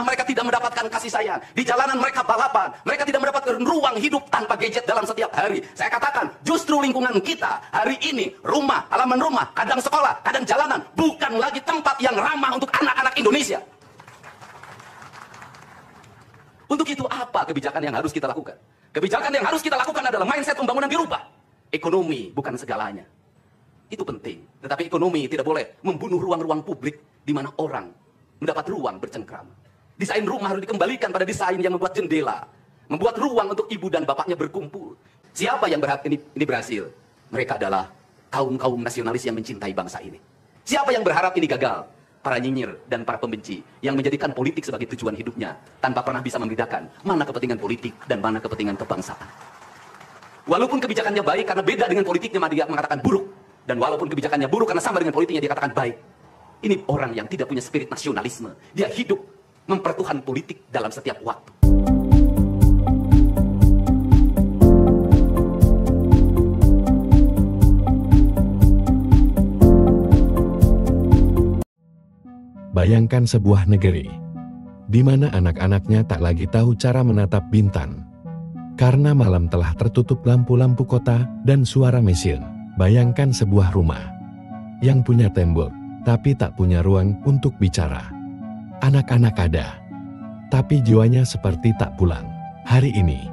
rumah mereka tidak mendapatkan kasih sayang. Di jalanan mereka balapan. Mereka tidak mendapatkan ruang hidup tanpa gadget dalam setiap hari. Saya katakan, justru lingkungan kita hari ini, rumah, halaman rumah, kadang sekolah, kadang jalanan, bukan lagi tempat yang ramah untuk anak-anak Indonesia. Untuk itu apa kebijakan yang harus kita lakukan? Kebijakan yang harus kita lakukan adalah mindset pembangunan dirubah. Ekonomi bukan segalanya. Itu penting. Tetapi ekonomi tidak boleh membunuh ruang-ruang publik di mana orang mendapat ruang bercengkrama. Desain rumah harus dikembalikan pada desain yang membuat jendela, membuat ruang untuk ibu dan bapaknya berkumpul. Siapa yang berhak ini berhasil? Mereka adalah kaum-kaum nasionalis yang mencintai bangsa ini. Siapa yang berharap ini gagal? Para nyinyir dan para pembenci yang menjadikan politik sebagai tujuan hidupnya tanpa pernah bisa membedakan mana kepentingan politik dan mana kepentingan kebangsaan. Walaupun kebijakannya baik karena beda dengan politiknya, dia mengatakan buruk. Dan walaupun kebijakannya buruk karena sama dengan politiknya, dia katakan baik. Ini orang yang tidak punya spirit nasionalisme. Dia hidup mempertuhan politik dalam setiap waktu. Bayangkan sebuah negeri di mana anak-anaknya tak lagi tahu cara menatap bintang karena malam telah tertutup lampu-lampu kota dan suara mesin. Bayangkan sebuah rumah yang punya tembok tapi tak punya ruang untuk bicara. Anak-anak ada, tapi jiwanya seperti tak pulang. Hari ini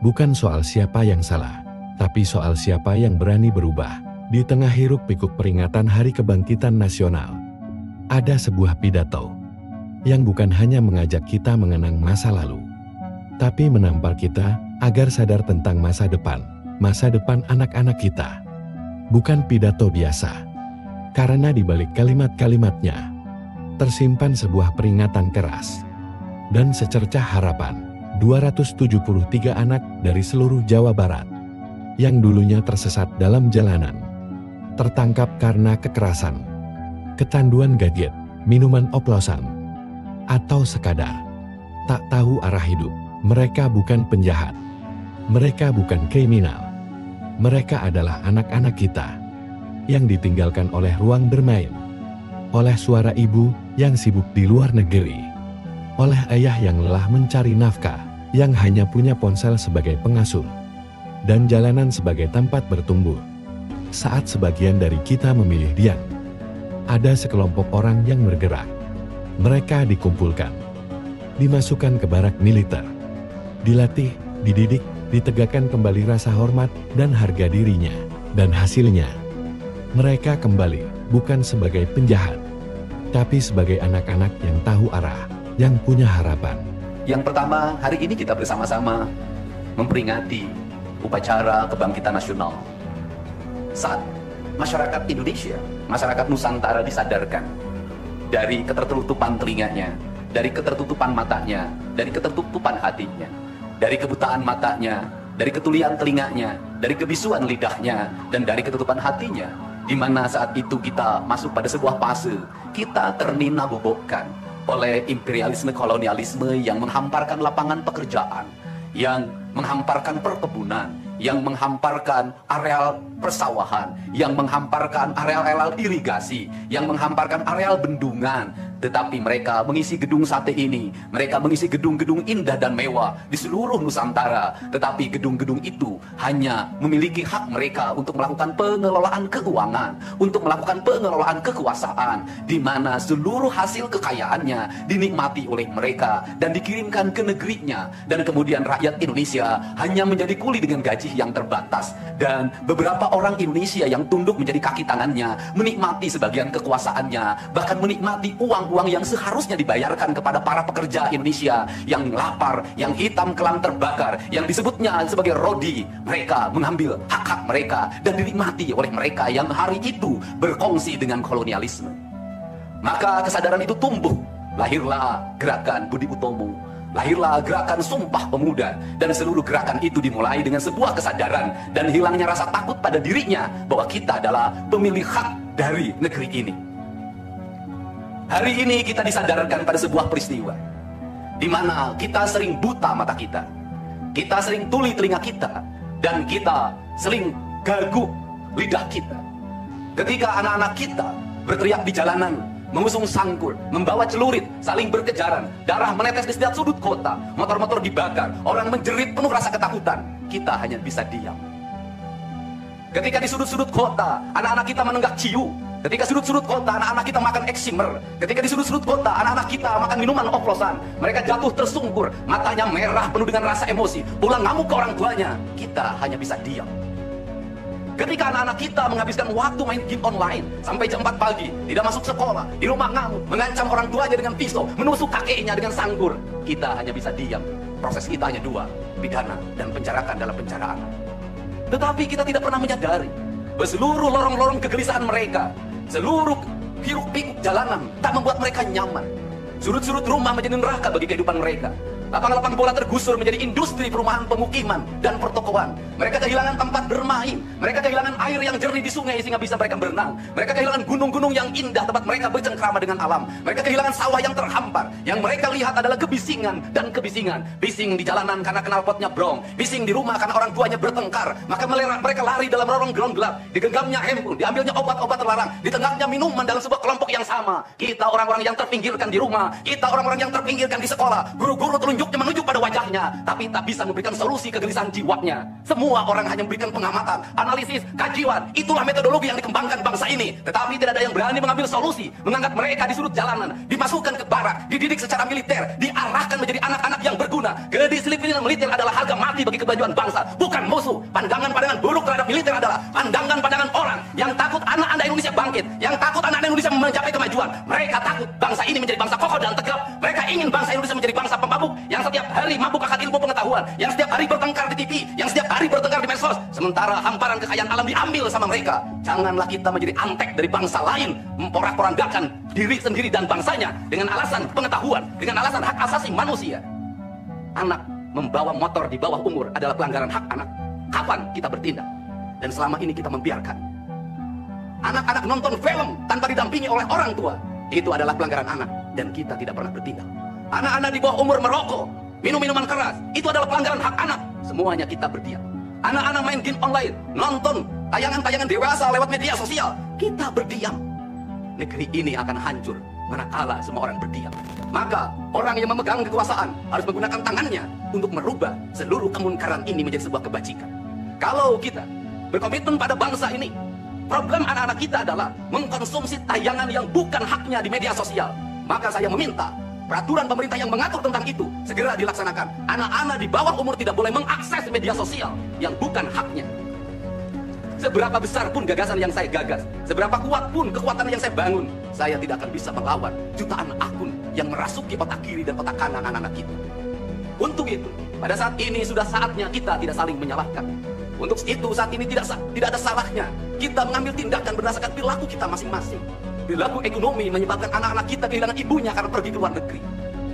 bukan soal siapa yang salah, tapi soal siapa yang berani berubah. Di tengah hiruk-pikuk peringatan Hari Kebangkitan Nasional, ada sebuah pidato yang bukan hanya mengajak kita mengenang masa lalu, tapi menampar kita agar sadar tentang masa depan anak-anak kita. Bukan pidato biasa, karena di balik kalimat-kalimatnya tersimpan sebuah peringatan keras dan secercah harapan. 273 anak dari seluruh Jawa Barat yang dulunya tersesat dalam jalanan, tertangkap karena kekerasan, kecanduan gadget, minuman oplosan, atau sekadar tak tahu arah hidup. Mereka bukan penjahat, mereka bukan kriminal. Mereka adalah anak-anak kita yang ditinggalkan oleh ruang bermain, oleh suara ibu yang sibuk di luar negeri, oleh ayah yang lelah mencari nafkah, yang hanya punya ponsel sebagai pengasuh, dan jalanan sebagai tempat bertumbuh. Saat sebagian dari kita memilih diam, ada sekelompok orang yang bergerak. Mereka dikumpulkan, dimasukkan ke barak militer, dilatih, dididik, ditegakkan kembali rasa hormat dan harga dirinya. Dan hasilnya, mereka kembali bukan sebagai penjahat, tapi sebagai anak-anak yang tahu arah, yang punya harapan. Yang pertama, hari ini kita bersama-sama memperingati upacara kebangkitan nasional. Saat masyarakat Indonesia, masyarakat Nusantara disadarkan dari ketertutupan telinganya, dari ketertutupan matanya, dari ketertutupan hatinya, dari kebutaan matanya, dari ketulian telinganya, dari kebisuan lidahnya, dan dari ketutupan hatinya, di mana saat itu kita masuk pada sebuah fase, kita ternina-bobokkan oleh imperialisme kolonialisme yang menghamparkan lapangan pekerjaan, yang menghamparkan perkebunan, yang menghamparkan areal persawahan, yang menghamparkan areal-areal irigasi, yang menghamparkan areal bendungan. Tetapi mereka mengisi gedung sate ini, mereka mengisi gedung-gedung indah dan mewah di seluruh Nusantara. Tetapi gedung-gedung itu hanya memiliki hak mereka untuk melakukan pengelolaan keuangan, untuk melakukan pengelolaan kekuasaan, di mana seluruh hasil kekayaannya dinikmati oleh mereka dan dikirimkan ke negerinya. Dan kemudian rakyat Indonesia hanya menjadi kuli dengan gaji yang terbatas. Dan beberapa orang Indonesia yang tunduk menjadi kaki tangannya, menikmati sebagian kekuasaannya, bahkan menikmati uang yang seharusnya dibayarkan kepada para pekerja Indonesia yang lapar, yang hitam kelam terbakar, yang disebutnya sebagai rodi. Mereka mengambil hak-hak mereka dan dinikmati oleh mereka yang hari itu berkongsi dengan kolonialisme. Maka kesadaran itu tumbuh, lahirlah gerakan Budi Utomo, lahirlah gerakan Sumpah Pemuda, dan seluruh gerakan itu dimulai dengan sebuah kesadaran dan hilangnya rasa takut pada dirinya bahwa kita adalah pemilik hak dari negeri ini. Hari ini kita disadarkan pada sebuah peristiwa di mana kita sering buta mata kita sering tuli telinga kita, dan kita sering gagu lidah kita ketika anak-anak kita berteriak di jalanan mengusung sangkur, membawa celurit, saling berkejaran, darah menetes di setiap sudut kota, motor-motor dibakar, orang menjerit penuh rasa ketakutan. Kita hanya bisa diam. Ketika di sudut-sudut kota, anak-anak kita menenggak ciu. Ketika sudut-sudut kota, anak-anak kita makan eksimer. Ketika di sudut-sudut kota, anak-anak kita makan minuman oplosan. Mereka jatuh tersungkur, matanya merah penuh dengan rasa emosi, pulang ngamuk ke orang tuanya. Kita hanya bisa diam. Ketika anak-anak kita menghabiskan waktu main game online sampai jam 4 pagi, tidak masuk sekolah, di rumah ngamuk, mengancam orang tuanya dengan pisau, menusuk kakeknya dengan sangkur, kita hanya bisa diam. Proses kita hanya dua, pidana dan penjarakan dalam penjaraan. Tetapi kita tidak pernah menyadari bahwa seluruh lorong-lorong kegelisahan mereka, seluruh hiruk-pikuk jalanan tak membuat mereka nyaman. Sudut-sudut rumah menjadi neraka bagi kehidupan mereka. Lapang-lapang bola tergusur menjadi industri perumahan, pemukiman, dan pertokoan. Mereka kehilangan tempat bermain. Mereka kehilangan air yang jernih di sungai sehingga bisa mereka berenang. Mereka kehilangan gunung-gunung yang indah tempat mereka bercengkrama dengan alam. Mereka kehilangan sawah yang terhampar. Yang mereka lihat adalah kebisingan dan kebisingan. Bising di jalanan karena knalpotnya brong. Bising di rumah karena orang tuanya bertengkar. Maka mereka lari dalam lorong ground gelap. Digenggamnya handphone, diambilnya obat-obat terlarang, ditengahnya minuman dalam sebuah kelompok yang sama. Kita orang-orang yang terpinggirkan di rumah. Kita orang-orang yang terpinggirkan di sekolah. Guru-guru telunjuknya menunjuk pada wajahnya, tapi tak bisa memberikan solusi kegelisahan jiwanya. Semua orang hanya memberikan pengamatan, analisis, kajian. Itulah metodologi yang dikembangkan bangsa ini. Tetapi tidak ada yang berani mengambil solusi, mengangkat mereka di sudut jalanan, dimasukkan ke barak, dididik secara militer, diarahkan menjadi anak-anak yang berguna. Kedisiplinan militer adalah harga mati bagi kemajuan bangsa, bukan musuh. Pandangan-pandangan buruk terhadap militer adalah pandangan-pandangan orang yang takut anak-anak Indonesia bangkit, yang takut anak-anak Indonesia mencapai kemajuan. Mereka takut bangsa ini menjadi bangsa kokoh dan tegap. Mereka ingin bangsa Indonesia menjadi bangsa pemabuk yang setiap hari mabuk akan ilmu pengetahuan, yang setiap hari bertengkar di TV, yang setiap hari bertengkar di medsos, sementara hamparan kekayaan alam diambil sama mereka. Janganlah kita menjadi antek dari bangsa lain, memporak-porandakan diri sendiri dan bangsanya dengan alasan pengetahuan, dengan alasan hak asasi manusia. Anak membawa motor di bawah umur adalah pelanggaran hak anak. Kapan kita bertindak? Dan selama ini kita membiarkan anak-anak nonton film tanpa didampingi oleh orang tua. Itu adalah pelanggaran anak, dan kita tidak pernah bertindak. Anak-anak di bawah umur merokok, minum minuman keras, itu adalah pelanggaran hak anak. Semuanya kita berdiam. Anak-anak main game online, nonton tayangan-tayangan dewasa lewat media sosial, kita berdiam. Negeri ini akan hancur manakala semua orang berdiam. Maka orang yang memegang kekuasaan harus menggunakan tangannya untuk merubah seluruh kemungkaran ini menjadi sebuah kebajikan. Kalau kita berkomitmen pada bangsa ini, problem anak-anak kita adalah mengkonsumsi tayangan yang bukan haknya di media sosial. Maka saya meminta peraturan pemerintah yang mengatur tentang itu segera dilaksanakan. Anak-anak di bawah umur tidak boleh mengakses media sosial yang bukan haknya. Seberapa besar pun gagasan yang saya gagas, seberapa kuat pun kekuatan yang saya bangun, saya tidak akan bisa melawan jutaan akun yang merasuki otak kiri dan otak kanan anak-anak kita. Untuk itu, pada saat ini sudah saatnya kita tidak saling menyalahkan. Untuk itu saat ini tidak ada salahnya kita mengambil tindakan berdasarkan perilaku kita masing-masing. Perilaku ekonomi menyebabkan anak-anak kita kehilangan ibunya karena pergi ke luar negeri.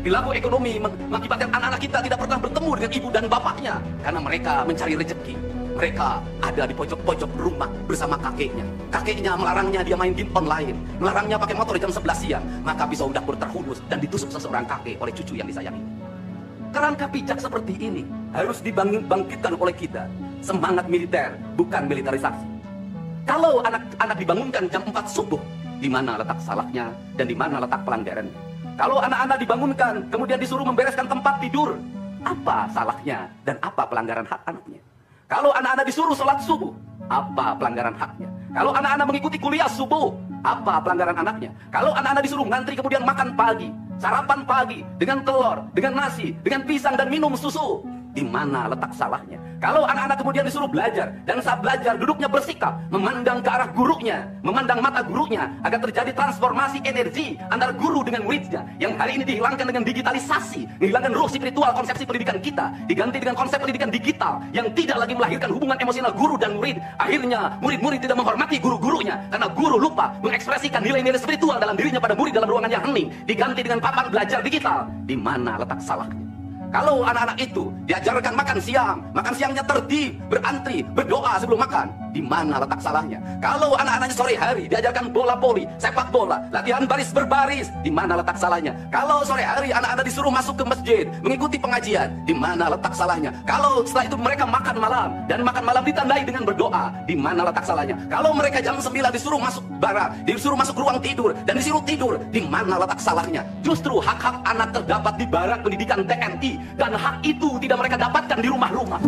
Perilaku ekonomi mengakibatkan anak-anak kita tidak pernah bertemu dengan ibu dan bapaknya karena mereka mencari rezeki. Mereka ada di pojok-pojok rumah bersama kakeknya. Kakeknya melarangnya dia main game online, melarangnya pakai motor jam 11 siang. Maka pisau dapur terhunus dan ditusuk seseorang kakek oleh cucu yang disayangi. Kerangka bijak seperti ini harus dibangkitkan oleh kita. Semangat militer, bukan militerisasi. Kalau anak-anak dibangunkan jam 4 subuh, di mana letak salahnya dan di mana letak pelanggarannya? Kalau anak-anak dibangunkan kemudian disuruh membereskan tempat tidur, apa salahnya dan apa pelanggaran hak anaknya? Kalau anak-anak disuruh sholat subuh, apa pelanggaran haknya? Kalau anak-anak mengikuti kuliah subuh, apa pelanggaran anaknya? Kalau anak-anak disuruh ngantri kemudian makan pagi, sarapan pagi dengan telur, dengan nasi, dengan pisang dan minum susu, di mana letak salahnya? Kalau anak-anak kemudian disuruh belajar, dan saat belajar duduknya bersikap, memandang ke arah gurunya, memandang mata gurunya, agar terjadi transformasi energi antara guru dengan muridnya, yang hari ini dihilangkan dengan digitalisasi, menghilangkan ruh spiritual konsepsi pendidikan kita, diganti dengan konsep pendidikan digital, yang tidak lagi melahirkan hubungan emosional guru dan murid. Akhirnya murid-murid tidak menghormati guru-gurunya, karena guru lupa mengekspresikan nilai-nilai spiritual dalam dirinya pada murid dalam ruangan yang hening, diganti dengan papan belajar digital. Di mana letak salahnya? Kalau anak-anak itu diajarkan makan siangnya tertib, berantri, berdoa sebelum makan, di mana letak salahnya? Kalau anak-anaknya sore hari diajarkan bola voli, sepak bola, latihan baris berbaris, di mana letak salahnya? Kalau sore hari anak-anak disuruh masuk ke masjid, mengikuti pengajian, di mana letak salahnya? Kalau setelah itu mereka makan malam, dan makan malam ditandai dengan berdoa, di mana letak salahnya? Kalau mereka jam 9 disuruh masuk barak, disuruh masuk ruang tidur, dan disuruh tidur, di mana letak salahnya? Justru hak-hak anak terdapat di barak pendidikan TNI, dan hak itu tidak mereka dapatkan di rumah-rumah.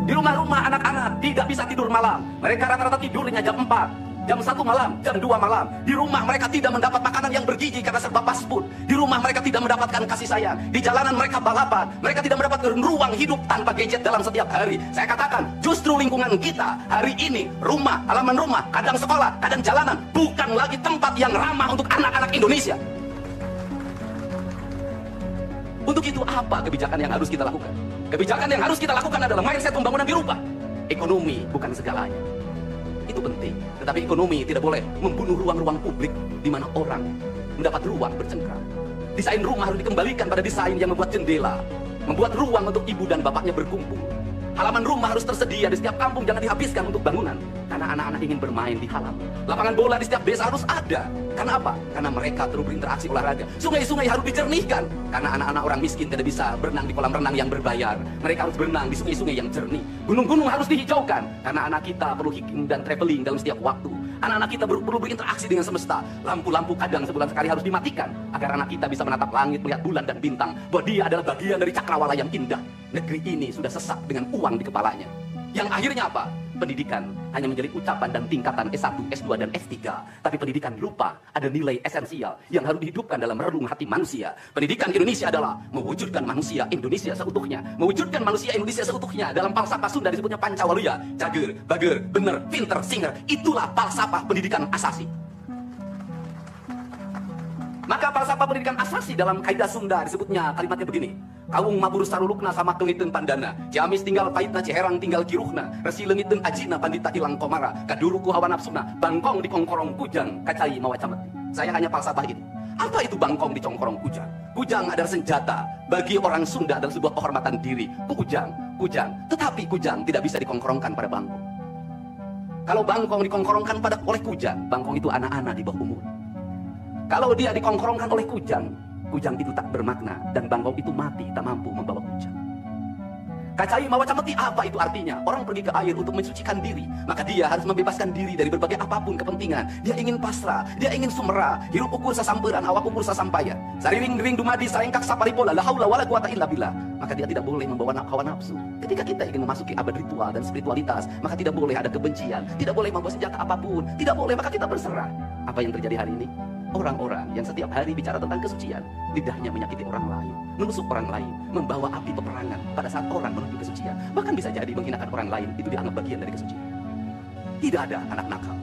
Di rumah-rumah anak-anak tidak bisa tidur malam. Mereka rata-rata tidurnya jam 4, jam 1 malam, jam 2 malam. Di rumah mereka tidak mendapat makanan yang bergizi karena serba fast food. Di rumah mereka tidak mendapatkan kasih sayang. Di jalanan mereka balapan. Mereka tidak mendapatkan ruang hidup tanpa gadget dalam setiap hari. Saya katakan, justru lingkungan kita hari ini, rumah, halaman rumah, kadang sekolah, kadang jalanan, bukan lagi tempat yang ramah untuk anak-anak Indonesia. Untuk itu apa kebijakan yang harus kita lakukan? Kebijakan yang harus kita lakukan adalah mindset pembangunan dirubah. Ekonomi bukan segalanya. Itu penting. Tetapi ekonomi tidak boleh membunuh ruang-ruang publik di mana orang mendapat ruang bercengkrama. Desain rumah harus dikembalikan pada desain yang membuat jendela, membuat ruang untuk ibu dan bapaknya berkumpul. Halaman rumah harus tersedia di setiap kampung, jangan dihabiskan untuk bangunan. Karena anak-anak ingin bermain di halaman. Lapangan bola di setiap desa harus ada. Karena apa? Karena mereka terus berinteraksi olahraga. Sungai-sungai harus dijernihkan. Karena anak-anak orang miskin tidak bisa berenang di kolam renang yang berbayar. Mereka harus berenang di sungai-sungai yang jernih. Gunung-gunung harus dihijaukan. Karena anak kita perlu hiking dan traveling dalam setiap waktu. Anak-anak kita perlu berinteraksi dengan semesta. Lampu-lampu kadang sebulan sekali harus dimatikan. Agar anak kita bisa menatap langit, melihat bulan dan bintang. Bahwa dia adalah bagian dari cakrawala yang indah. Negeri ini sudah sesak dengan uang di kepalanya. Yang akhirnya apa? Pendidikan hanya menjadi ucapan dan tingkatan S1, S2, dan S3. Tapi pendidikan lupa ada nilai esensial yang harus dihidupkan dalam relung hati manusia. Pendidikan Indonesia adalah mewujudkan manusia Indonesia seutuhnya. Mewujudkan manusia Indonesia seutuhnya. Dalam falsafah Sunda disebutnya Pancawaluya. Jager, bager, bener, pinter, singer. Itulah falsafah pendidikan asasi. Maka falsafah pendidikan asasi dalam kaidah Sunda disebutnya kalimatnya begini. Kawung mabur sarulukna sama kelitun pandana. Ciamis tinggal pahitna, Ciherang tinggal kiruhna. Resi lengitun ajina pandita ilang komara. Kaduruku hawa nafsuna. Bangkong di kongkorong kujang. Kacai mawacamati. Saya hanya falsafah ini. Apa itu bangkong di kongkorong kujang? Kujang adalah senjata. Bagi orang Sunda adalah sebuah kehormatan diri. Kujang. Tetapi kujang tidak bisa dikongkorongkan pada bangkong. Kalau bangkong dikongkorongkan oleh kujang, bangkong itu anak-anak di bawah umur. Kalau dia dikongkorongkan oleh kujang, kujang itu tak bermakna dan bangkong itu mati, tak mampu membawa kujang. Kacai mawacamati, apa itu artinya? Orang pergi ke air untuk mensucikan diri, maka dia harus membebaskan diri dari berbagai apapun kepentingan. Dia ingin pasrah, dia ingin sumera, hirup ukur sasamperan, awak ukur sasampaya. Sariring-ring dumadi sarengkak saparipola, la haula wala quwata illa billah. Maka dia tidak boleh membawa hawa nafsu. Ketika kita ingin memasuki abad ritual dan spiritualitas, maka tidak boleh ada kebencian, tidak boleh membawa senjata apapun, tidak boleh, maka kita berserah. Apa yang terjadi hari ini? Orang-orang yang setiap hari bicara tentang kesucian, lidahnya menyakiti orang lain, menusuk orang lain, membawa api peperangan pada saat orang menuju kesucian. Bahkan bisa jadi menghinakan orang lain, itu dianggap bagian dari kesucian. Tidak ada anak nakal.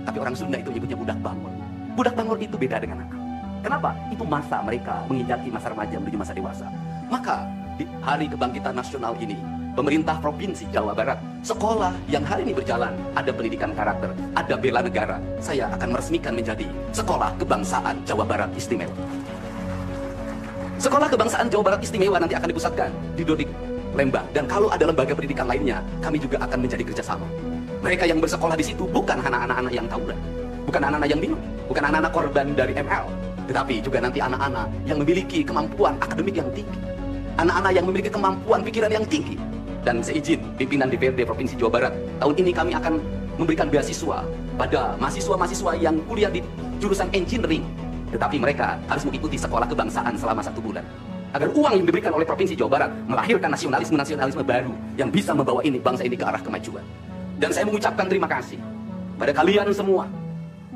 Tapi orang Sunda itu menyebutnya budak bangor. Budak bangor itu beda dengan nakal. Kenapa? Itu masa mereka menginjaki masa remaja menuju masa dewasa. Maka di Hari Kebangkitan Nasional ini, pemerintah Provinsi Jawa Barat, sekolah yang hari ini berjalan, ada pendidikan karakter, ada bela negara. Saya akan meresmikan menjadi Sekolah Kebangsaan Jawa Barat Istimewa. Sekolah Kebangsaan Jawa Barat Istimewa nanti akan dipusatkan di Dodik, Lembang. Dan kalau ada lembaga pendidikan lainnya, kami juga akan menjadi kerjasama. Mereka yang bersekolah di situ bukan anak-anak yang tawuran, bukan anak-anak yang bingung, bukan anak-anak korban dari ML, tetapi juga nanti anak-anak yang memiliki kemampuan akademik yang tinggi, anak-anak yang memiliki kemampuan pikiran yang tinggi. Dan seizin pimpinan DPRD Provinsi Jawa Barat, tahun ini kami akan memberikan beasiswa pada mahasiswa-mahasiswa yang kuliah di jurusan engineering, tetapi mereka harus mengikuti sekolah kebangsaan selama 1 bulan. Agar uang yang diberikan oleh Provinsi Jawa Barat melahirkan nasionalisme baru yang bisa membawa bangsa ini ke arah kemajuan. Dan saya mengucapkan terima kasih pada kalian semua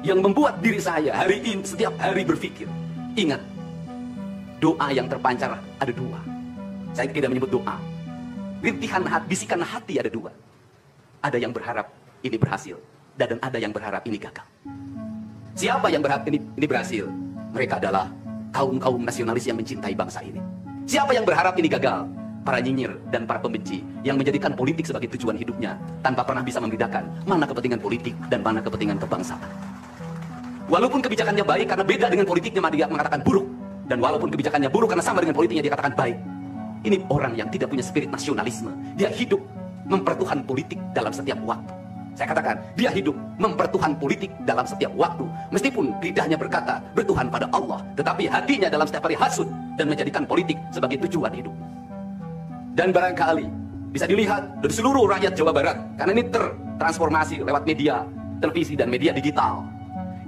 yang membuat diri saya hari ini setiap hari berpikir. Ingat, doa yang terpancar ada 2. Saya tidak menyebut doa. Rintihan hati, bisikan hati ada 2. Ada yang berharap ini berhasil, dan ada yang berharap ini gagal. Siapa yang berharap ini berhasil? Mereka adalah kaum-kaum nasionalis yang mencintai bangsa ini. Siapa yang berharap ini gagal? Para nyinyir dan para pembenci yang menjadikan politik sebagai tujuan hidupnya tanpa pernah bisa membedakan mana kepentingan politik dan mana kepentingan kebangsaan. Walaupun kebijakannya baik karena beda dengan politiknya, dia mengatakan buruk. Dan walaupun kebijakannya buruk karena sama dengan politiknya, dia katakan baik. Ini orang yang tidak punya spirit nasionalisme. Dia hidup mempertuhan politik dalam setiap waktu. Saya katakan, dia hidup mempertuhan politik dalam setiap waktu. Meskipun lidahnya berkata bertuhan pada Allah, tetapi hatinya dalam setiap hari hasud dan menjadikan politik sebagai tujuan hidup. Dan barangkali bisa dilihat dari seluruh rakyat Jawa Barat, karena ini tertransformasi lewat media, televisi dan media digital.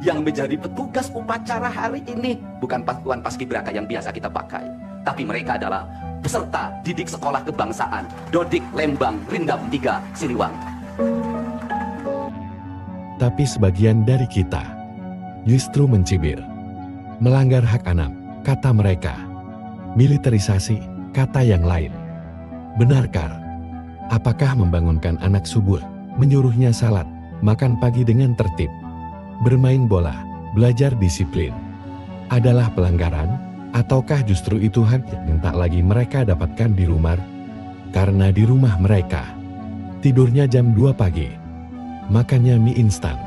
Yang menjadi petugas upacara hari ini bukan pasukan paskibraka yang biasa kita pakai, tapi mereka adalah peserta didik sekolah kebangsaan Dodik Lembang Rindam 3 Siliwangi. Tapi sebagian dari kita justru mencibir, melanggar hak anak, kata mereka. Militerisasi, kata yang lain. Benarkah? Apakah membangunkan anak subuh, menyuruhnya salat, makan pagi dengan tertib, bermain bola, belajar disiplin, adalah pelanggaran? Ataukah justru itu hak yang tak lagi mereka dapatkan di rumah? Karena di rumah mereka, tidurnya jam 2 pagi, makannya mie instan,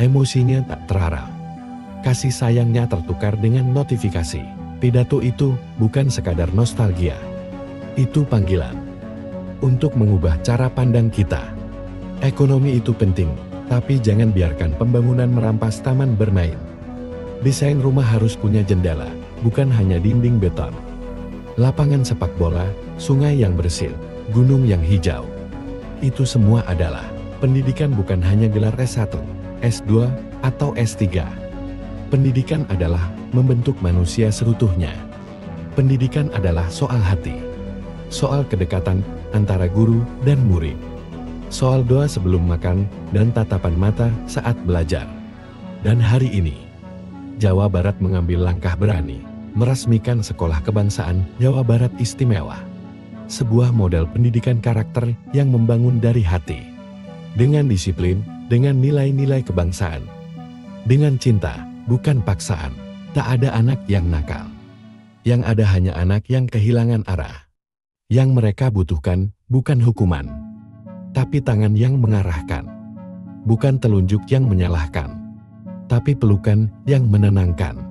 emosinya tak terarah, kasih sayangnya tertukar dengan notifikasi. Pidato itu bukan sekadar nostalgia, itu panggilan untuk mengubah cara pandang kita. Ekonomi itu penting, tapi jangan biarkan pembangunan merampas taman bermain. Desain rumah harus punya jendela, bukan hanya dinding beton. Lapangan sepak bola, sungai yang bersih, gunung yang hijau. Itu semua adalah pendidikan, bukan hanya gelar S1, S2, atau S3. Pendidikan adalah membentuk manusia seutuhnya. Pendidikan adalah soal hati, soal kedekatan antara guru dan murid, soal doa sebelum makan dan tatapan mata saat belajar. Dan hari ini, Jawa Barat mengambil langkah berani, meresmikan Sekolah Kebangsaan Jawa Barat Istimewa. Sebuah model pendidikan karakter yang membangun dari hati, dengan disiplin, dengan nilai-nilai kebangsaan, dengan cinta, bukan paksaan. Tak ada anak yang nakal. Yang ada hanya anak yang kehilangan arah. Yang mereka butuhkan bukan hukuman, tapi tangan yang mengarahkan. Bukan telunjuk yang menyalahkan, tapi pelukan yang menenangkan.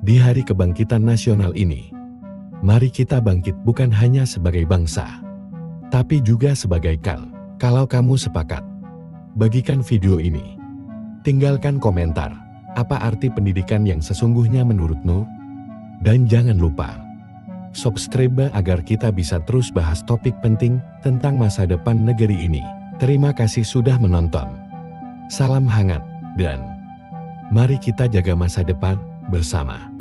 Di hari kebangkitan nasional ini, mari kita bangkit bukan hanya sebagai bangsa, tapi juga sebagai kal. Kalau kamu sepakat, bagikan video ini. Tinggalkan komentar, apa arti pendidikan yang sesungguhnya menurutmu? Dan jangan lupa, subscribe agar kita bisa terus bahas topik penting tentang masa depan negeri ini. Terima kasih sudah menonton. Salam hangat, dan mari kita jaga masa depan bersama.